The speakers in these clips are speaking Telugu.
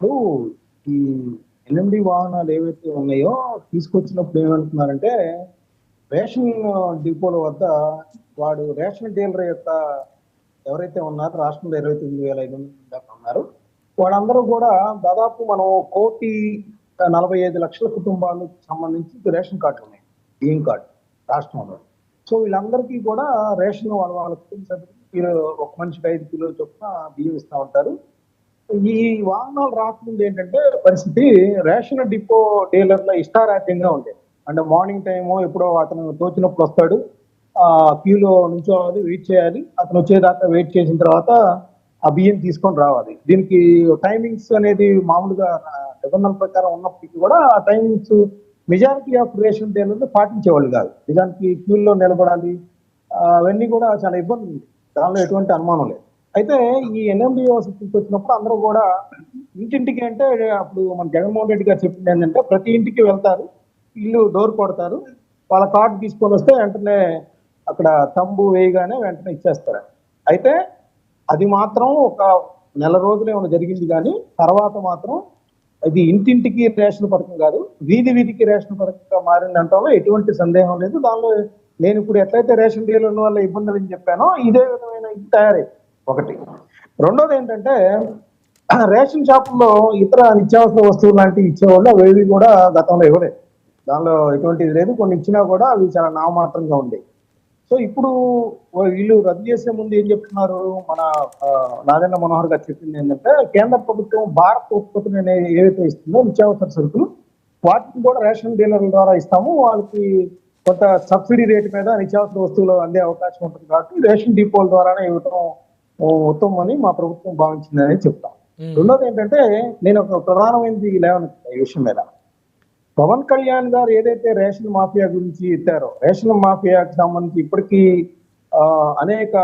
ఇప్పుడు ఈ ఎన్ఎండి వాహనాలు ఏవైతే ఉన్నాయో తీసుకొచ్చినప్పుడు ఏమంటున్నారంటే రేషన్ డిపోల వద్ద వాడు రేషన్ డీలర్ యొక్క ఎవరైతే ఉన్నారో రాష్ట్రంలో 29,500 దాకా ఉన్నారు. వాళ్ళందరూ కూడా దాదాపు మనం 1,45,00,000 కుటుంబాలకు సంబంధించి రేషన్ కార్డులు ఉన్నాయి, బియ్యం కార్డు రాష్ట్రంలో. సో వీళ్ళందరికీ కూడా రేషన్ వాళ్ళ కుటుంబ సభ్యులు ఒక మనిషికి 5 కిలోల చొప్పున బియ్యం ఇస్తా ఉంటారు. ఈ వాహనాలు రాకముందు ఏంటంటే పరిస్థితి, రేషన్ డిపో డీలర్ల ఇష్టారాజ్యంగా ఉండేది. అంటే మార్నింగ్ టైము ఎప్పుడో అతను తోచినప్పుడు వస్తాడు, క్యూలో నుంచోవాలి, వెయిట్ చేయాలి, అతను వచ్చేదాకా వెయిట్ చేసిన తర్వాత ఆ బియ్యం తీసుకొని రావాలి. దీనికి టైమింగ్స్ అనేది మామూలుగా నిబంధనల ప్రకారం ఉన్నప్పటికీ కూడా ఆ టైమింగ్స్ మెజారిటీ ఆఫ్ రేషన్ డీలర్లు పాటించేవాళ్ళు కాదు. నిజానికి క్యూల్లో నిలబడాలి, అవన్నీ కూడా చాలా ఇబ్బంది ఉంది, దానిలో ఎటువంటి అనుమానం లేదు. అయితే ఈ ఎన్ఎండిఓ వచ్చినప్పుడు అందరూ కూడా ఇంటింటికి, అంటే అప్పుడు మన జగన్మోహన్ రెడ్డి గారు చెప్పింది ఏంటంటే ప్రతి ఇంటికి వెళ్తారు, ఇల్లు డోర్ కొడతారు, వాళ్ళ కార్డు తీసుకొని వస్తే వెంటనే అక్కడ తంబు వేయగానే వెంటనే ఇచ్చేస్తారు. అయితే అది మాత్రం ఒక నెల రోజులు ఏమైనా జరిగింది, కానీ తర్వాత మాత్రం ఇది ఇంటింటికి రేషన్ పథకం కాదు, వీధి వీధికి రేషన్ పథకంగా మారిందంటే ఎటువంటి సందేహం లేదు. దానిలో నేను ఇప్పుడు ఎట్లయితే రేషన్ డీలర్ల వల్ల ఇబ్బందులు అని చెప్పానో ఇదే విధమైన ఇది తయారైంది ఒకటి. రెండోది ఏంటంటే రేషన్ షాపుల్లో ఇతర నిత్యావసర వస్తువులు లాంటివి ఇచ్చేవాళ్ళు అవి కూడా గతంలో ఇవ్వలేదు, దానిలో ఎటువంటిది లేదు. కొన్ని ఇచ్చినా కూడా అవి చాలా నామమాత్రంగా ఉండేవి. సో ఇప్పుడు వీళ్ళు రద్దు చేసే ముందు ఏం చెప్తున్నారు, మన నారాయణ మనోహర్ గారు చెప్పింది ఏంటంటే కేంద్ర ప్రభుత్వం భారత్ ఉత్పత్తులు ఏవైతే ఇస్తుందో నిత్యావసర సరుకులు, వాటిని కూడా రేషన్ డీలర్ల ద్వారా ఇస్తాము, వాళ్ళకి కొంత సబ్సిడీ రేటు మీద నిత్యావసర వస్తువులు అందే అవకాశం ఉంటుంది కాబట్టి రేషన్ డిపోల ద్వారానే ఇవ్వటం ఉత్తమం అని మా ప్రభుత్వం భావించిందని చెప్తాం. రెండోది ఏంటంటే నేను ఒక ప్రధానమైనది లేవనెత్తాను ఈ విషయం మీద. పవన్ కళ్యాణ్ గారు ఏదైతే రేషన్ మాఫియా గురించి ఎత్తారో, రేషన్ మాఫియాకి సంబంధించి ఇప్పటికీ అనేక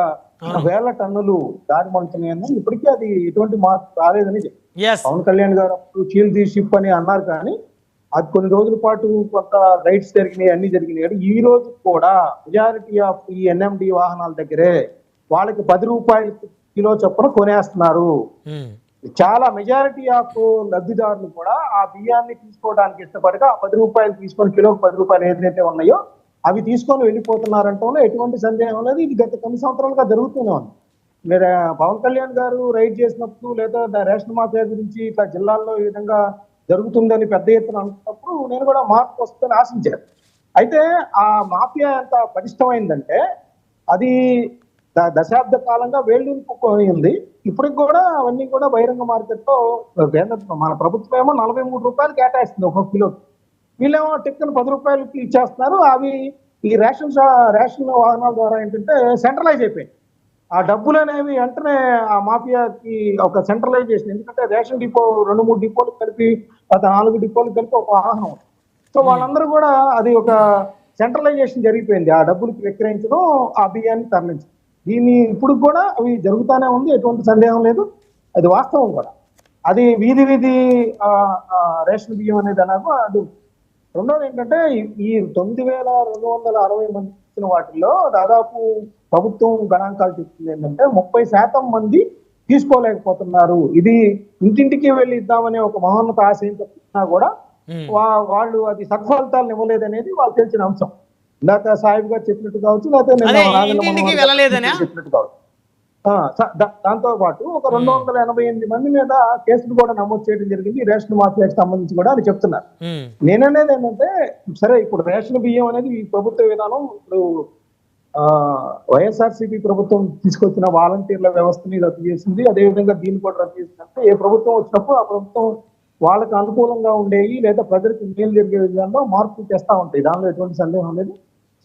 వేల టన్నులు దారి మలుతున్నాయని, ఇప్పటికీ అది ఎటువంటి మార్పు రాలేదని పవన్ కళ్యాణ్ గారు అప్పుడు చీల్ ది షిప్ అని అన్నారు, కానీ అది కొన్ని రోజుల పాటు కొంత రైట్స్ జరిగినాయి, అన్ని జరిగినాయి. ఈ రోజు కూడా మెజారిటీ ఆఫ్ ఈ ఎన్ఎండి వాహనాల దగ్గరే వాళ్ళకి 10 రూపాయలు కిలో చొప్పున కొనేస్తున్నారు. చాలా మెజారిటీ ఆఫ్ లబ్ధిదారులు కూడా ఆ బియ్యాన్ని తీసుకోవడానికి ఇష్టపడక ఆ 10 రూపాయలు తీసుకొని, కిలోకి 10 రూపాయలు ఏదైతే ఉన్నాయో అవి తీసుకొని వెళ్ళిపోతున్నారంటే ఎటువంటి సందేహం లేదు. ఇది గత కొన్ని సంవత్సరాలుగా జరుగుతూనే ఉంది. మీరు పవన్ కళ్యాణ్ గారు రైడ్ చేసినప్పుడు లేదా రేషన్ మాఫియా గురించి ఇట్లా జిల్లాల్లో ఈ విధంగా జరుగుతుందని పెద్ద ఎత్తున అనుకున్నప్పుడు నేను కూడా మార్పు వస్తుందని ఆశించాను. అయితే ఆ మాఫియా ఎంత పటిష్టమైందంటే అది దశాబ్ద కాలంగా వేళ్ళూరుకుపోయింది. ఇప్పటికి కూడా అవన్నీ కూడా బహిరంగ మార్కెట్లో మన ప్రభుత్వం ఏమో 43 రూపాయలు కేటాయిస్తుంది ఒక్కొక్క కిలో, వీళ్ళేమో టిక్కను 10 రూపాయలకి ఇచ్చేస్తున్నారు. అవి ఈ రేషన్ వాహనాల ద్వారా ఏంటంటే సెంట్రలైజ్ అయిపోయాయి. ఆ డబ్బులు అనేవి వెంటనే ఆ మాఫియాకి ఒక సెంట్రలైజేషన్, ఎందుకంటే రేషన్ డిపో 2-3 డిపోలు కలిపి 4 డిపోలు కలిపి ఒక వాహనం. సో వాళ్ళందరూ కూడా అది ఒక సెంట్రలైజేషన్ జరిగిపోయింది, ఆ డబ్బులకి విక్రయించడం, ఆ బియ్యాన్ని తరలించడం. దీన్ని ఇప్పుడు కూడా అవి జరుగుతూనే ఉంది, ఎటువంటి సందేహం లేదు, అది వాస్తవం కూడా. అది వీధి వీధి రేషన్ బియ్యం అనేది అనగా అది. రెండోది ఏంటంటే ఈ 9,260 మంది ఇచ్చిన వాటిల్లో దాదాపు ప్రభుత్వం గణాంకాలు చెప్తుంది ఏంటంటే 30% మంది తీసుకోలేకపోతున్నారు. ఇది ఇంటింటికి వెళ్ళి ఇద్దామనే ఒక మహోన్నత ఆశయం చెప్తున్నా కూడా వాళ్ళు అది సత్ఫలితాలను ఇవ్వలేదనేది వాళ్ళు తెలిసిన అంశం. ఇందాక సాహిబ్ గారు చెప్పినట్టు కావచ్చు, లేకపోతే చెప్పినట్టు కావచ్చు. దాంతో పాటు ఒక 288 మంది మీద కేసులు కూడా నమోదు చేయడం జరిగింది రేషన్ మాఫియాకి సంబంధించి కూడా అని చెప్తున్నారు. నేననేది ఏంటంటే సరే, ఇప్పుడు రేషన్ బియ్యం అనేది ఈ ప్రభుత్వ విధానం, ఇప్పుడు వైఎస్ఆర్సీపీ ప్రభుత్వం తీసుకొచ్చిన వాలంటీర్ల వ్యవస్థని రద్దు చేసింది, అదేవిధంగా దీన్ని కూడా రద్దు చేసిందంటే ఏ ప్రభుత్వం వచ్చినప్పుడు ఆ ప్రభుత్వం వాళ్ళకి అనుకూలంగా ఉండేవి లేదా ప్రజలకు మేలు జరిగే విధానంలో మార్పులు చేస్తూ ఉంటాయి, దానిలో ఎటువంటి సందేహం లేదు.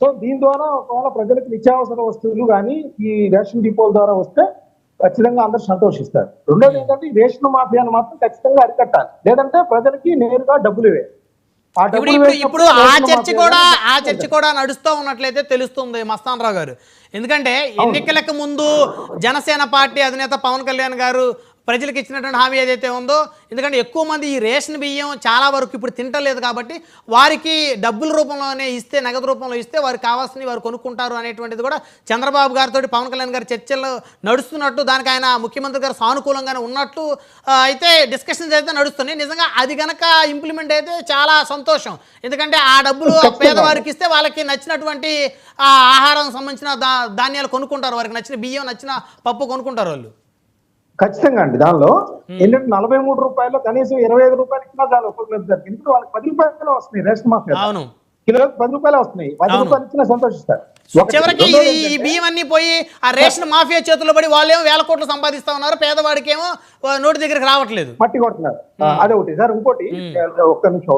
సో దీని ద్వారా ఒకవేళ ప్రజలకు నిత్యావసర వస్తువులు కానీ ఈ రేషన్ డిపోల ద్వారా వస్తే ఖచ్చితంగా అందరూ సంతోషిస్తారు. రెండోది ఏంటంటే ఈ రేషన్ మాఫియాను మాత్రం ఖచ్చితంగా అరికట్టాలి, లేదంటే ప్రజలకి నేరుగా డబ్బులు ఇవ్వాలి. ఇప్పుడు ఆ చర్చ కూడా నడుస్తూ ఉన్నట్లయితే తెలుస్తుంది మస్తాన్ రావు గారు. ఎందుకంటే ఎన్నికలకు ముందు జనసేన పార్టీ అధినేత పవన్ కళ్యాణ్ గారు ప్రజలకు ఇచ్చినటువంటి హామీ ఏదైతే ఉందో, ఎందుకంటే ఎక్కువ మంది ఈ రేషన్ బియ్యం చాలా వరకు ఇప్పుడు తింటలేదు కాబట్టి వారికి డబ్బుల రూపంలోనే ఇస్తే, నగదు రూపంలో ఇస్తే వారికి కావాల్సినవి వారు కొనుక్కుంటారు అనేటువంటిది కూడా చంద్రబాబు గారితో పవన్ కళ్యాణ్ గారి చర్చలు నడుస్తున్నట్టు, దానికి ఆయన ముఖ్యమంత్రి గారు సానుకూలంగానే ఉన్నట్టు అయితే డిస్కషన్స్ అయితే నడుస్తున్నాయి. నిజంగా అది గనక ఇంప్లిమెంట్ అయితే చాలా సంతోషం. ఎందుకంటే ఆ డబ్బులు పేదవారికి ఇస్తే వాళ్ళకి నచ్చినటువంటి ఆహారం సంబంధించిన ధాన్యాలు కొనుక్కుంటారు, వారికి నచ్చిన బియ్యం, నచ్చిన పప్పు కొనుక్కుంటారు వాళ్ళు. ఖచ్చితంగా అండి. దానిలో ఏంటంటే 43 రూపాయలు కనీసం 25 రూపాయలు ఇచ్చినా చాలా ఉపయోగపడుతుంది. ఇప్పుడు వాళ్ళకి 10 రూపాయలు వస్తున్నాయి రేషన్ మాఫియా. అవును, కిలోకి 10 రూపాయలు వస్తున్నాయి. 10 రూపాయలు ఇచ్చినా సంతోషిస్తారు. చివరికి ఈ బియ్యం అన్ని పోయి ఆ రేషన్ మాఫియా చేతుల్లో పడి వాళ్ళేమో వేల కోట్లు సంపాదిస్తా ఉన్నారు, పేదవాడికి ఏమో నోటి దగ్గరికి రావట్లేదు, మట్టి కొడుతున్నారు. అదొకటి సార్. ఇంకోటి ఒక్క నిమిషం,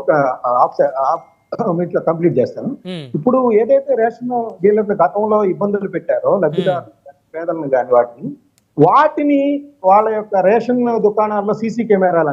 ఒక మీట్లో కంప్లీట్ చేస్తాను. ఇప్పుడు ఏదైతే రేషన్ డీలర్లు గతంలో ఇబ్బందులు పెట్టారో లబ్ధిదారులు పేదలను కానీ వాటిని వాళ్ళ యొక్క రేషన్ దుకాణాల్లో సీసీ కెమెరాలు